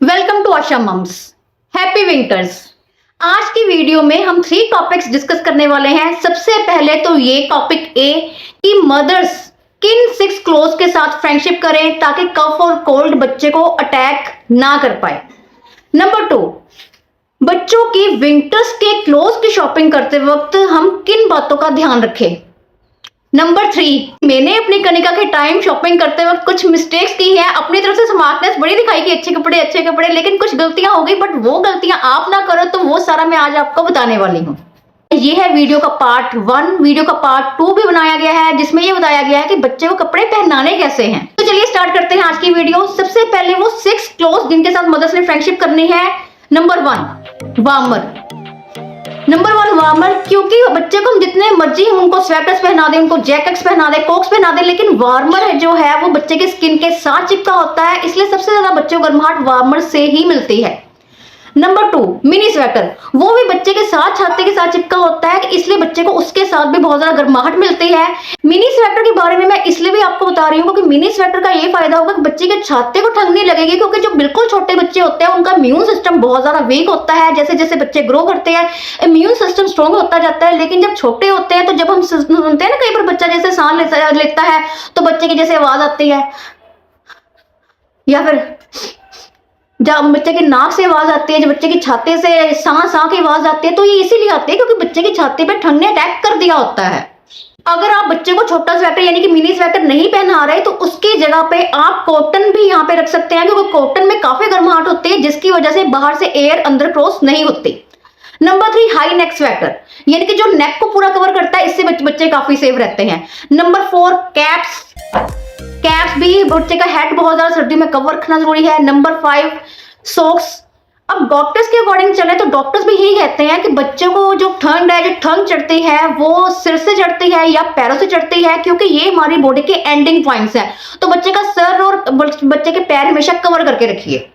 Welcome to Asha moms. Happy winters. आज की video में हम 3 टॉपिक्स डिस्कस करने वाले हैं। सबसे पहले तो ये टॉपिक ए कि मदर्स किन 6 क्लोथ के साथ फ्रेंडशिप करें ताकि कफ और कोल्ड बच्चे को अटैक ना कर पाए। नंबर 2, बच्चों की विंटर्स के क्लोथ की शॉपिंग करते वक्त हम किन बातों का ध्यान रखें। नंबर 3, मैंने अपनी कनिका के टाइम शॉपिंग करते वक्त कुछ मिस्टेक्स की है। अपनी तरफ से स्मार्टनेस बड़ी दिखाई कि अच्छे कपड़े, लेकिन कुछ गलतियां हो गई, बट वो गलतियां आप ना करो। तो वो सारा मैं आज आपको बताने वाली हूँ। ये है वीडियो का पार्ट 1। वीडियो का पार्ट 2 भी बनाया गया है जिसमें ये बताया गया है कि बच्चे को कपड़े पहनाने कैसे हैं। तो चलिए स्टार्ट करते हैं आज की वीडियो। सबसे पहले वो 6 क्लोथ जिनके साथ मदर्स ने फ्रेंडशिप करनी है। Number 1, warmer. Number 1, warmer. क्योंकि बच्चे को हम जितने मर्जी हम उनको स्वेटर्स पहना दें, उनको जैकेट्स पहना दें, कोक्स पहना दें, लेकिन वार्मर जो है वो बच्चे के स्किन के साथ चिपका होता है, इसलिए सबसे ज्यादा बच्चे को गर्माहट वार्मर से ही मिलती है। Number 2, mini sweater. वो भी बच्चे के साथ छाते के साथ चिपका होता है, इसलिए बच्चे को उसके साथ भी बहुत ज्यादा गर्माहट मिलती है। मिनी स्वेटर के बारे में मैं इसलिए भी आपको बता रही हूँ क्योंकि मिनी स्वेटर का ये फायदा होगा कि बच्चे के छाते को ठंड नहीं लगेगी, क्योंकि जो बिल्कुल छोटे बच्चे होते हैं उनका इम्यून सिस्टम बहुत ज्यादा वीक होता है। जैसे जैसे बच्चे ग्रो करते हैं इम्यून सिस्टम स्ट्रॉन्ग होता जाता है, लेकिन जब छोटे होते हैं तो जब हम सुनते हैं ना कई बार बच्चा जैसे सांस लेता है तो बच्चे की जैसे आवाज आती है, या फिर जब बच्चे के नाक से आवाज आती है, जब बच्चे की छाते से सांस की आवाज आती है, तो ये इसीलिए आती है क्योंकि बच्चे की छाती पे ठंड ने अटैक कर दिया होता है। अगर आप बच्चे को छोटा स्वेटर यानी कि मिनी स्वेटर नहीं पहना रहे तो उसकी जगह पे आप कॉटन भी यहाँ पे रख सकते हैं, क्योंकि कॉटन में काफी गर्माहट होती है जिसकी वजह से बाहर से एयर अंदर क्रॉस नहीं होती। नंबर 3, हाई नेक स्वेटर, यानी कि जो नेक को पूरा कवर करता है, इससे बच्चे काफी सेफ रहते हैं। Number 4, caps. कैप्स भी बच्चे का हेड बहुत ज्यादा सर्दी में कवर रखना जरूरी है। Number 5, socks. अब डॉक्टर्स के अकॉर्डिंग चले तो डॉक्टर्स भी यही कहते हैं कि बच्चों को जो ठंड है, जो ठंड चढ़ती है वो सिर से चढ़ती है या पैरों से चढ़ती है, क्योंकि ये हमारी बॉडी के एंडिंग पॉइंट्स हैं। तो बच्चे का सर और बच्चे के पैर हमेशा कवर करके रखिए।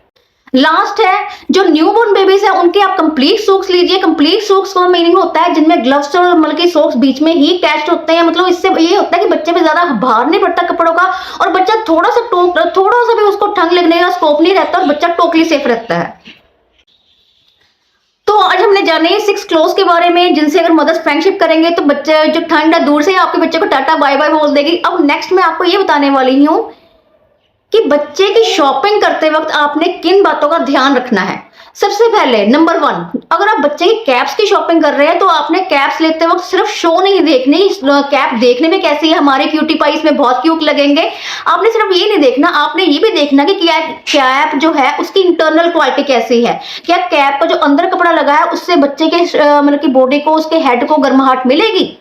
लास्ट है जो न्यूबॉर्न बेबीज है उनके आप कंप्लीट सॉक्स लीजिए। कंप्लीट सॉक्स का मीनिंग होता है जिनमें ग्लव्स और मतलब की सॉक्स बीच में ही अटैच्ड होते हैं। मतलब इससे ये होता है कि बच्चे पे ज्यादा भार नहीं पड़ता कपड़ों का, और बच्चा थोड़ा सा भी उसको ठंड लगने का स्कोप नहीं रहता और बच्चा टोटली सेफ रहता है। तो आज हमने जाने 6 क्लोथ के बारे में जिनसे अगर मदर्स फ्रेंडशिप करेंगे तो बच्चे जो ठंड है दूर से आपके बच्चे को टाटा बाय बाय बोल देगी। अब नेक्स्ट मैं आपको ये बताने वाली हूँ कि बच्चे की शॉपिंग करते वक्त आपने किन बातों का ध्यान रखना है। सबसे पहले नंबर 1, अगर आप बच्चे की कैप्स की शॉपिंग कर रहे हैं तो आपने कैप्स लेते वक्त सिर्फ शो नहीं देखनी, कैप देखने में कैसी है, हमारे क्यूटी पाई इसमें बहुत क्यूट लगेंगे। आपने सिर्फ ये नहीं देखना, आपने ये भी देखना कि कैप जो है उसकी इंटरनल क्वालिटी कैसी है। क्या कैप का जो अंदर कपड़ा लगा है उससे बच्चे के मतलब की बॉडी को, उसके हेड को गर्माहट मिलेगी।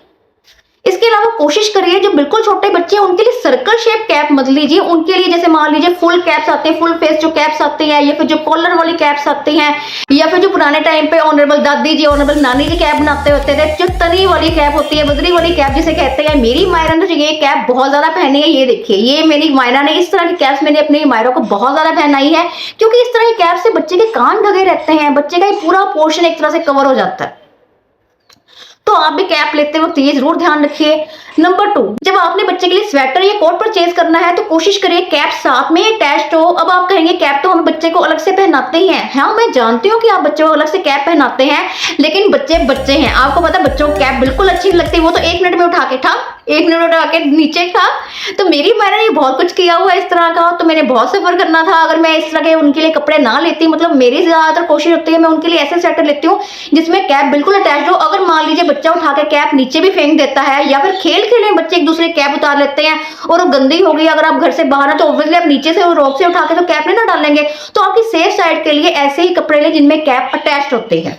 इसके अलावा कोशिश करिए जो बिल्कुल छोटे बच्चे हैं उनके लिए सर्कल शेप कैप मत लीजिए। उनके लिए जैसे मान लीजिए फुल कैप्स आते हैं, फुल फेस जो कैप्स आते हैं, या फिर जो कॉलर वाली कैप्स आती हैं, या फिर जो पुराने टाइम पे ऑनरेबल दादी जी, ऑनरेबल नानी जी कैप बनाते होते थे, जो तनी वाली कैप होती है, बदरी वाली कैप जिसे कहते हैं। मेरी मायरा ने ये कैप बहुत ज्यादा पहनी है। ये देखिए, ये मेरी मायरा ने इस तरह की कैप्स मैंने अपनी मायरा को बहुत ज्यादा पहनाई है, क्योंकि इस तरह की कैप से बच्चे के कान ढके रहते हैं, बच्चे का पूरा पोर्शन एक तरह से कवर हो जाता है। तो आप भी कैप लेते वक्त ये जरूर ध्यान रखिए। नंबर 2, जब आपने बच्चे के लिए स्वेटर या कोट परचेज करना है तो कोशिश करिए कैप साथ में अटैच्ड हो। अब आप कहेंगे कैप तो हम बच्चे को अलग से पहनाते ही हैं। हाँ, मैं जानती हूँ कि आप बच्चों को अलग से कैप पहनाते हैं, लेकिन बच्चे बच्चे हैं। आपको पता है बच्चों को कैप बिल्कुल अच्छी नहीं लगती, वो तो 1 मिनट में उठा के 1 मिनट उठा के नीचे था। तो मेरी मैंने ये बहुत कुछ किया हुआ है इस तरह का, तो मैंने बहुत सफर करना था अगर मैं इस तरह के उनके लिए कपड़े ना लेती। मतलब मेरी ज्यादातर कोशिश होती है मैं उनके लिए ऐसे स्वेटर लेती हूँ जिसमें कैप बिल्कुल अटैच हो। अगर मान लीजिए बच्चा उठा के कैप नीचे भी फेंक देता है, या फिर खेल खेले बच्चे एक दूसरे कैप उतार लेते हैं और वो गंदी हो गई, अगर आप घर से बाहर हैं तो ऑब्वियसली आप नीचे से रोक से उठा के तो कैप नहीं ना डालेंगे। तो आपकी सेफ साइड के लिए ऐसे ही कपड़े लें जिनमें कैप अटैच्ड होते हैं।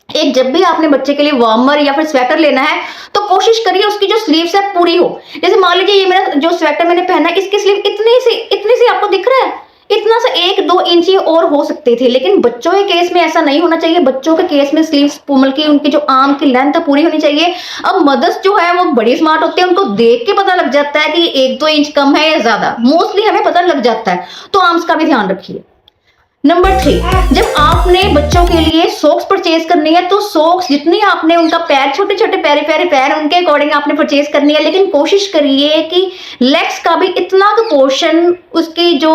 एक जब भी आपने बच्चे के लिए वार्मर या फिर स्वेटर लेना है तो कोशिश करिए उसकी जो स्लीव्स है पूरी हो। जैसे मान लीजिए ये मेरा जो स्वेटर मैंने पहना है इसकी स्लीव इतनी सी आपको दिख रहा है, इतना सा 1-2 इंच और हो सकते थे, लेकिन बच्चों के केस में ऐसा नहीं होना चाहिए। बच्चों के केस में स्लीव्स पुमल की उनकी जो आर्म की लेंथ है पूरी होनी चाहिए। अब मदर्स जो है वो बड़ी स्मार्ट होती है, उनको देख के पता लग जाता है कि 1-2 इंच कम है या ज्यादा, मोस्टली हमें पता लग जाता है। तो आर्म्स का भी ध्यान रखिए। नंबर 3, जब आपने बच्चों के लिए सॉक्स परचेज करनी है तो सॉक्स जितनी आपने उनका पैर, छोटे छोटे प्यारे प्यारे पैर, उनके अकॉर्डिंग आपने परचेज करनी है, लेकिन कोशिश करिए कि लेग्स का भी इतना का पोर्शन, उसकी जो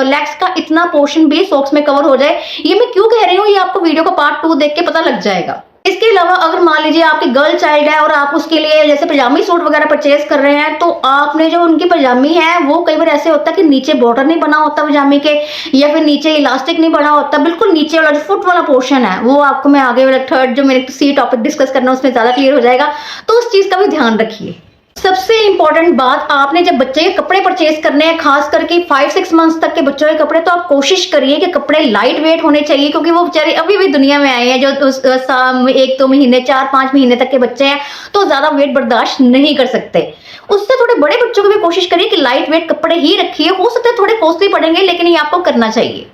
लेग्स का इतना पोर्शन भी सॉक्स में कवर हो जाए। ये मैं क्यों कह रही हूँ, ये आपको वीडियो का पार्ट 2 देख के पता लग जाएगा। इसके अलावा अगर मान लीजिए आपकी गर्ल चाइल्ड है और आप उसके लिए जैसे पजामी सूट वगैरह परचेज कर रहे हैं, तो आपने जो उनकी पजामी है वो कई बार ऐसे होता है कि नीचे बॉर्डर नहीं बना होता पजामी के, या फिर नीचे इलास्टिक नहीं बना होता, बिल्कुल नीचे वाला जो फुट वाला पोर्शन है वो आपको मैं आगे वाला थर्ड जो मेरे सी टॉपिक डिस्कस करना है उसमें ज्यादा क्लियर हो जाएगा, तो उस चीज का भी ध्यान रखिए। सबसे इंपॉर्टेंट बात, आपने जब बच्चे के कपड़े परचेज करने हैं, खास करके 5-6 मंथ्स तक के बच्चों के कपड़े, तो आप कोशिश करिए कि कपड़े लाइट वेट होने चाहिए, क्योंकि वो बेचारे अभी भी दुनिया में आए हैं जो 1-2 महीने 4-5 महीने तक के बच्चे हैं, तो ज्यादा वेट बर्दाश्त नहीं कर सकते। उससे थोड़े बड़े बच्चों को भी कोशिश करिए कि लाइट वेट कपड़े ही रखिए। हो सकता है थोड़े कॉस्टली पड़ेंगे, लेकिन ये आपको करना चाहिए।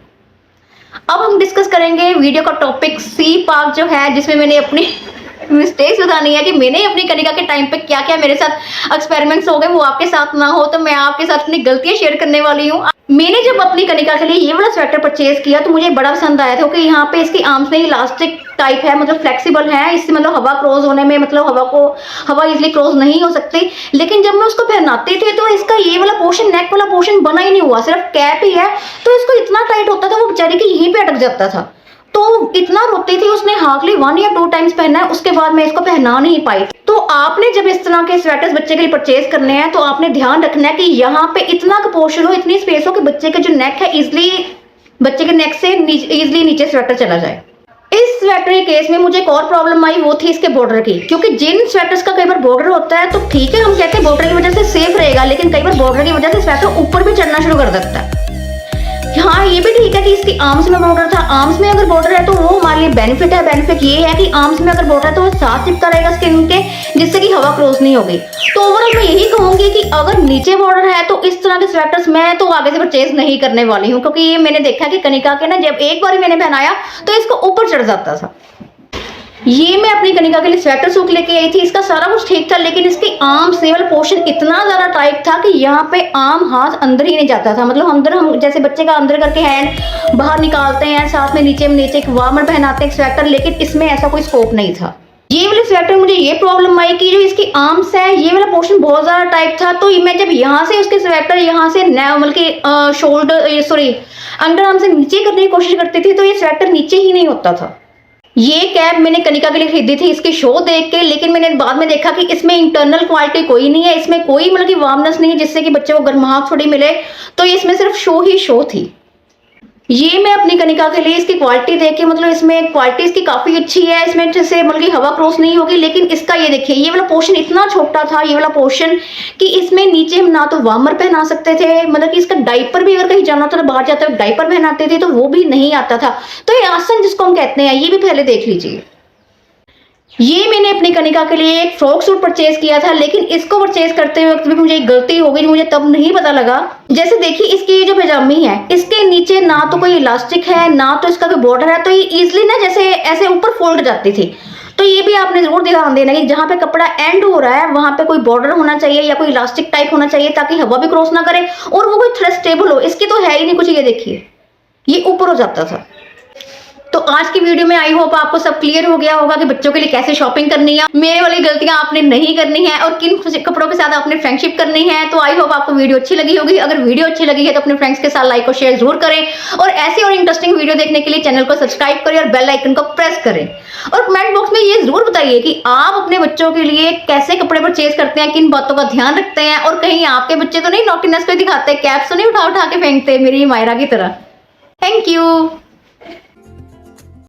अब हम डिस्कस करेंगे वीडियो का टॉपिक सी पार्ट जो है, जिसमें मैंने अपनी मिस्टेक्स बतानी है कि मैंने अपनी कनिका के टाइम पे क्या क्या मेरे साथ एक्सपेरिमेंट्स हो गए, वो आपके साथ ना हो, तो मैं आपके साथ अपनी गलतियां शेयर करने वाली हूँ। मैंने जब अपनी कनिका के लिए ये वाला स्वेटर परचेज किया तो मुझे बड़ा पसंद आया था, क्योंकि यहाँ पे इसकी आर्म्स में इलास्टिक टाइप है, मतलब फ्लेक्सिबल है, इससे मतलब हवा क्रॉस होने में, मतलब हवा इजिली क्रॉस नहीं हो सकती। लेकिन जब मैं उसको पहनाती थी तो इसका ये वाला पोर्शन, नेक वाला पोर्शन बना ही नहीं हुआ, सिर्फ कैप ही है, तो इसको इतना टाइट होता था वो बेचारी की यहीं पे अटक जाता था। तो इतना रोती थी, उसने हार्डली 1 या 2 टाइम्स पहना है, उसके बाद मैं इसको पहना नहीं पाई। तो आपने जब इस तरह के स्वेटर्स बच्चे के लिए परचेज करने हैं तो आपने ध्यान रखना है कि यहाँ पे इतना का पोर्शन हो, इतनी स्पेस हो कि बच्चे के जो नेक है इजिली, बच्चे के नेक से इजिली नीचे स्वेटर चला जाए। इस स्वेटर के केस में मुझे एक और प्रॉब्लम आई, वो थी इसके बॉर्डर की, क्योंकि जिन स्वेटर्स का कई बार बॉर्डर होता है तो ठीक है, हम कहते हैं बॉर्डर की वजह से सेफ रहेगा, लेकिन कई बार बॉर्डर की वजह से स्वेटर ऊपर भी चढ़ना शुरू कर देता है। हाँ, ये भी ठीक है कि इसकी आर्म्स में बॉर्डर था, आर्म्स में अगर बॉर्डर है तो वो हमारे लिए बेनिफिट है। बेनिफिट ये है कि आर्म्स में अगर बॉर्डर है तो वो साथ चिपका रहेगा स्किन के, जिससे कि हवा क्रॉस नहीं होगी। तो ओवरऑल मैं यही कहूंगी कि अगर नीचे बॉर्डर है तो इस तरह के स्वेटर्स मैं तो आगे से परचेज नहीं करने वाली हूँ, क्योंकि ये मैंने देखा कि कनिका के ना, जब एक बार मैंने पहनाया तो इसको ऊपर चढ़ जाता था। ये मैं अपनी कनिका के लिए स्वेटर सूट लेके आई थी, इसका सारा कुछ ठीक था, लेकिन इसकी आर्म से वाला पोर्शन इतना ज्यादा टाइट था कि यहाँ पे आर्म हाथ अंदर ही नहीं जाता था। मतलब अंदर हम जैसे बच्चे का अंदर करके हैंड बाहर निकालते हैं, साथ में नीचे एक वार्मर पहनाते हैं स्वेटर, लेकिन इसमें ऐसा कोई स्कोप नहीं था। ये वाले स्वेटर मुझे ये प्रॉब्लम आई कि जो इसकी आर्म्स है, ये वाला पोर्शन बहुत ज्यादा टाइट था, तो मैं जब यहाँ से उसके स्वेटर यहाँ से मतलब कि शोल्डर सॉरी अंडर आर्म से नीचे करने की कोशिश करती थी तो ये स्वेटर नीचे ही नहीं होता था। ये कैप मैंने कनिका के लिए खरीदी थी इसकी शो देख के, लेकिन मैंने बाद में देखा कि इसमें इंटरनल क्वालिटी कोई नहीं है, इसमें कोई मतलब कि वार्मनेस नहीं है जिससे कि बच्चे को गर्माहट थोड़ी मिले, तो इसमें सिर्फ शो ही शो थी। ये मैं अपनी कनिका के लिए इसकी क्वालिटी देख के, मतलब इसमें क्वालिटी इसकी काफी अच्छी है, इसमें जैसे मतलब कि हवा क्रॉस नहीं होगी, लेकिन इसका ये देखिए, ये वाला पोर्शन इतना छोटा था, ये वाला पोर्शन कि इसमें नीचे हम ना तो वार्मर पहना सकते थे, मतलब कि इसका डाइपर भी अगर कहीं जाना होता तो बाहर जाते हुए डाइपर पहनाते थे तो वो भी नहीं आता था। तो ये आसन जिसको हम कहते हैं, ये भी पहले देख लीजिए। ये मैंने अपनी कनिका के लिए एक फ्रॉक सूट परचेज किया था, लेकिन इसको परचेज करते वक्त भी मुझे एक गलती हो गई, मुझे तब नहीं पता लगा। जैसे देखिए, इसकी जो पजामी है, इसके नीचे ना तो कोई इलास्टिक है, ना तो इसका कोई बॉर्डर है, तो ये इजिली ना जैसे ऐसे ऊपर फोल्ड जाती थी। तो ये भी आपने जरूर ध्यान देना कि जहां पे कपड़ा एंड हो रहा है वहां पे कोई बॉर्डर होना चाहिए या कोई इलास्टिक टाइप होना चाहिए, ताकि हवा भी क्रॉस ना करे और वो कोई थ्रेड स्टेबल हो। इसकी तो है ही नहीं कुछ, ये देखिए ये ऊपर हो जाता था। तो आज की वीडियो में आई होप आपको सब क्लियर हो गया होगा कि बच्चों के लिए कैसे शॉपिंग करनी है, मेरे वाली गलतियां आपने नहीं करनी है और किन कपड़ों के साथ आपने फ्रेंडशिप करनी है। तो आई होप आपको वीडियो अच्छी लगी होगी। अगर वीडियो अच्छी लगी है तो अपने फ्रेंड्स के साथ लाइक और शेयर जरूर करें, और ऐसी और इंटरेस्टिंग वीडियो देखने के लिए चैनल को सब्सक्राइब करें और बेल आइकन को प्रेस करें। और कमेंट बॉक्स में ये जरूर बताइए कि आप अपने बच्चों के लिए कैसे कपड़े परचेज करते हैं, किन बातों का ध्यान रखते हैं, और कहीं आपके बच्चे तो नहीं नॉटीनेस पे दिखाते, कैप्स तो नहीं उठा उठा के फेंकते मेरी मायरा की तरह। Thank you.